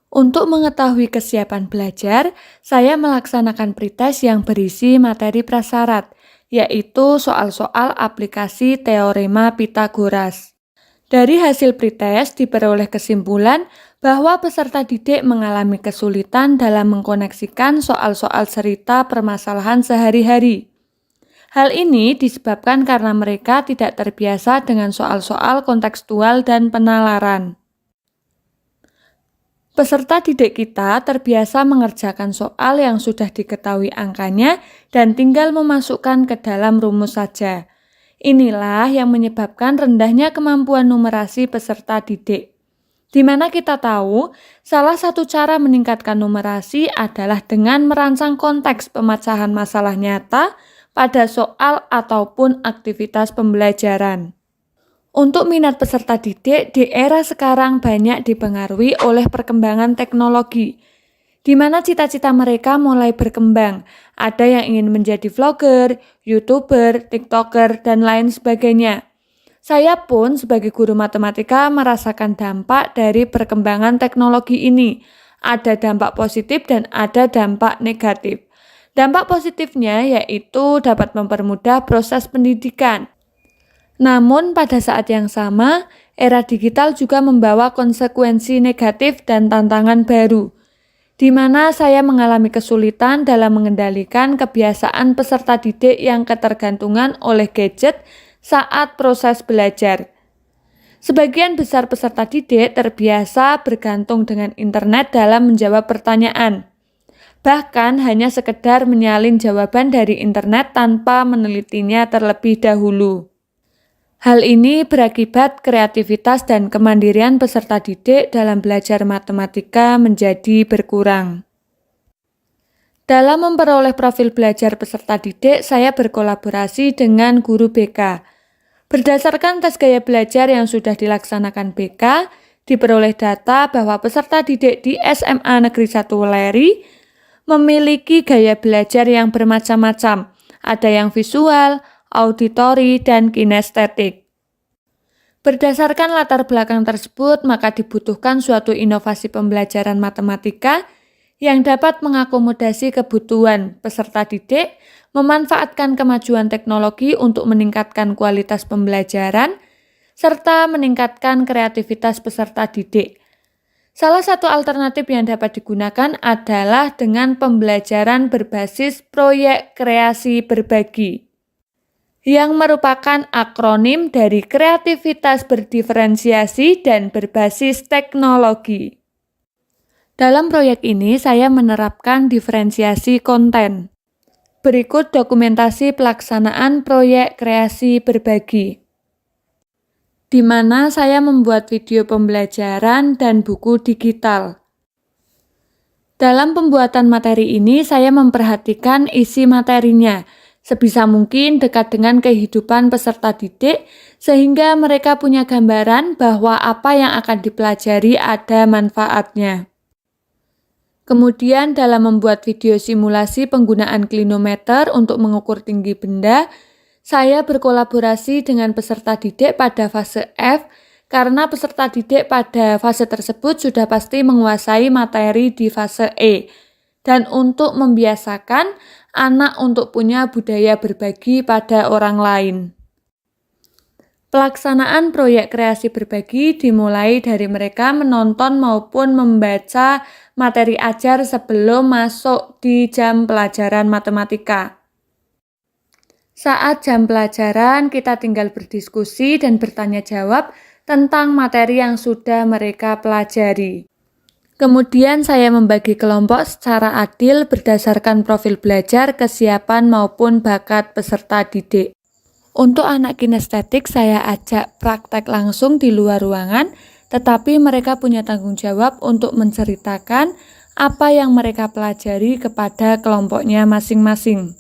Untuk mengetahui kesiapan belajar, saya melaksanakan pretest yang berisi materi prasyarat, yaitu soal-soal aplikasi teorema Pitagoras. Dari hasil pretest diperoleh kesimpulan bahwa peserta didik mengalami kesulitan dalam mengkoneksikan soal-soal cerita permasalahan sehari-hari. Hal ini disebabkan karena mereka tidak terbiasa dengan soal-soal kontekstual dan penalaran. Peserta didik kita terbiasa mengerjakan soal yang sudah diketahui angkanya dan tinggal memasukkan ke dalam rumus saja. Inilah yang menyebabkan rendahnya kemampuan numerasi peserta didik. Di mana kita tahu, salah satu cara meningkatkan numerasi adalah dengan merancang konteks pemecahan masalah nyata pada soal ataupun aktivitas pembelajaran. Untuk minat peserta didik di era sekarang banyak dipengaruhi oleh perkembangan teknologi, di mana cita-cita mereka mulai berkembang. Ada yang ingin menjadi vlogger, YouTuber, TikToker, dan lain sebagainya. Saya pun sebagai guru matematika merasakan dampak dari perkembangan teknologi ini. Ada dampak positif dan ada dampak negatif. Dampak positifnya yaitu dapat mempermudah proses pendidikan. Namun pada saat yang sama, era digital juga membawa konsekuensi negatif dan tantangan baru, di mana saya mengalami kesulitan dalam mengendalikan kebiasaan peserta didik yang ketergantungan oleh gadget saat proses belajar. Sebagian besar peserta didik terbiasa bergantung dengan internet dalam menjawab pertanyaan. Bahkan hanya sekedar menyalin jawaban dari internet tanpa menelitinya terlebih dahulu. Hal ini berakibat kreativitas dan kemandirian peserta didik dalam belajar matematika menjadi berkurang. Dalam memperoleh profil belajar peserta didik, saya berkolaborasi dengan guru BK. Berdasarkan tes gaya belajar yang sudah dilaksanakan BK, diperoleh data bahwa peserta didik di SMA Negeri 1 Weleri memiliki gaya belajar yang bermacam-macam. Ada yang visual, auditori, dan kinestetik. Berdasarkan latar belakang tersebut, maka dibutuhkan suatu inovasi pembelajaran matematika yang dapat mengakomodasi kebutuhan peserta didik, memanfaatkan kemajuan teknologi untuk meningkatkan kualitas pembelajaran, serta meningkatkan kreativitas peserta didik. Salah satu alternatif yang dapat digunakan adalah dengan pembelajaran berbasis proyek kreasi berbagi, yang merupakan akronim dari kreativitas berdiferensiasi dan berbasis teknologi. Dalam proyek ini, saya menerapkan diferensiasi konten. Berikut dokumentasi pelaksanaan proyek kreasi berbagi, di mana saya membuat video pembelajaran dan buku digital. Dalam pembuatan materi ini, saya memperhatikan isi materinya, sebisa mungkin dekat dengan kehidupan peserta didik, sehingga mereka punya gambaran bahwa apa yang akan dipelajari ada manfaatnya. Kemudian dalam membuat video simulasi penggunaan klinometer untuk mengukur tinggi benda, saya berkolaborasi dengan peserta didik pada fase F, karena peserta didik pada fase tersebut sudah pasti menguasai materi di fase E, dan untuk membiasakan anak untuk punya budaya berbagi pada orang lain. Pelaksanaan proyek kreasi berbagi dimulai dari mereka menonton maupun membaca materi ajar sebelum masuk di jam pelajaran matematika. Saat jam pelajaran, kita tinggal berdiskusi dan bertanya jawab tentang materi yang sudah mereka pelajari. Kemudian saya membagi kelompok secara adil berdasarkan profil belajar, kesiapan maupun bakat peserta didik. Untuk anak kinestetik saya ajak praktek langsung di luar ruangan, tetapi mereka punya tanggung jawab untuk menceritakan apa yang mereka pelajari kepada kelompoknya masing-masing.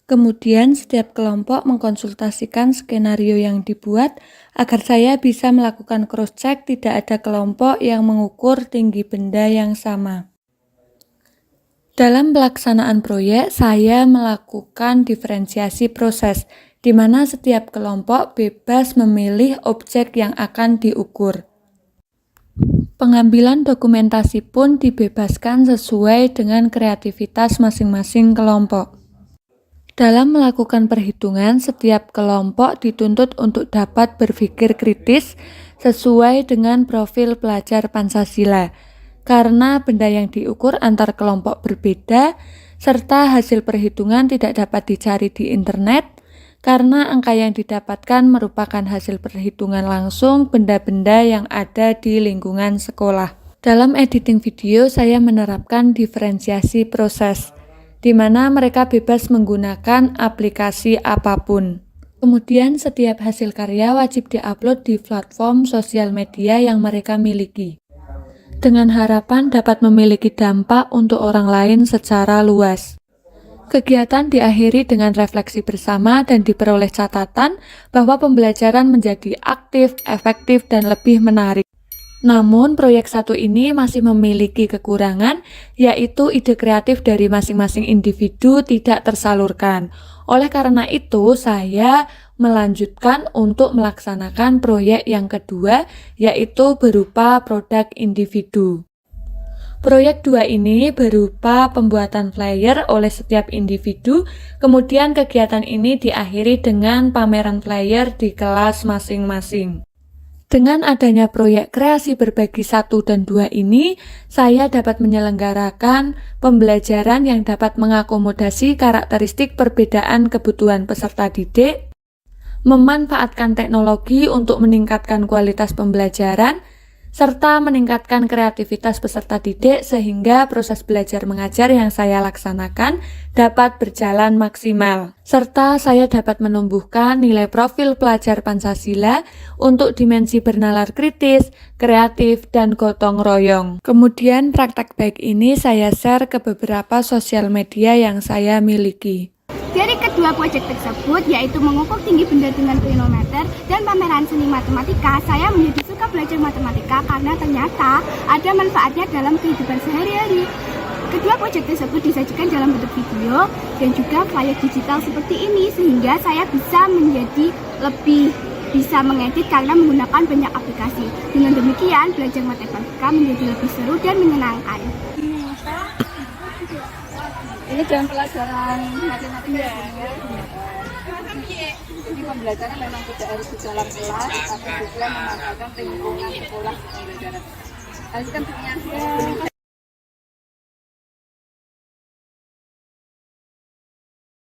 Kemudian setiap kelompok mengkonsultasikan skenario yang dibuat agar saya bisa melakukan cross-check tidak ada kelompok yang mengukur tinggi benda yang sama. Dalam pelaksanaan proyek, saya melakukan diferensiasi proses, di mana setiap kelompok bebas memilih objek yang akan diukur. Pengambilan dokumentasi pun dibebaskan sesuai dengan kreativitas masing-masing kelompok. Dalam melakukan perhitungan, setiap kelompok dituntut untuk dapat berpikir kritis sesuai dengan profil pelajar Pancasila. Karena benda yang diukur antar kelompok berbeda, serta hasil perhitungan tidak dapat dicari di internet, karena angka yang didapatkan merupakan hasil perhitungan langsung benda-benda yang ada di lingkungan sekolah. Dalam editing video, saya menerapkan diferensiasi proses, di mana mereka bebas menggunakan aplikasi apapun. Kemudian setiap hasil karya wajib diupload di platform sosial media yang mereka miliki, dengan harapan dapat memiliki dampak untuk orang lain secara luas. Kegiatan diakhiri dengan refleksi bersama dan diperoleh catatan bahwa pembelajaran menjadi aktif, efektif, dan lebih menarik. Namun, proyek satu ini masih memiliki kekurangan, yaitu ide kreatif dari masing-masing individu tidak tersalurkan. Oleh karena itu, saya melanjutkan untuk melaksanakan proyek yang kedua, yaitu berupa produk individu. Proyek 2 ini berupa pembuatan flyer oleh setiap individu, kemudian kegiatan ini diakhiri dengan pameran flyer di kelas masing-masing. Dengan adanya proyek kreasi berbagi 1 dan 2 ini, saya dapat menyelenggarakan pembelajaran yang dapat mengakomodasi karakteristik perbedaan kebutuhan peserta didik, memanfaatkan teknologi untuk meningkatkan kualitas pembelajaran, serta meningkatkan kreativitas peserta didik sehingga proses belajar mengajar yang saya laksanakan dapat berjalan maksimal. Serta saya dapat menumbuhkan nilai profil pelajar Pancasila untuk dimensi bernalar kritis, kreatif, dan gotong royong. Kemudian praktek baik ini saya share ke beberapa sosial media yang saya miliki. Dari kedua proyek tersebut, yaitu mengukur tinggi benda dengan plenometer dan pameran seni matematika, saya menjadi suka belajar matematika karena ternyata ada manfaatnya dalam kehidupan sehari-hari. Kedua proyek tersebut disajikan dalam bentuk video dan juga flyer digital seperti ini, sehingga saya bisa menjadi lebih bisa mengedit karena menggunakan banyak aplikasi. Dengan demikian, belajar matematika menjadi lebih seru dan menyenangkan. Ini jam pelajaran matematika ya. Jadi pembelajaran memang tidak harus di dalam kelas, tapi juga memanfaatkan lingkungan sekolah pembelajaran. Tadi kan punya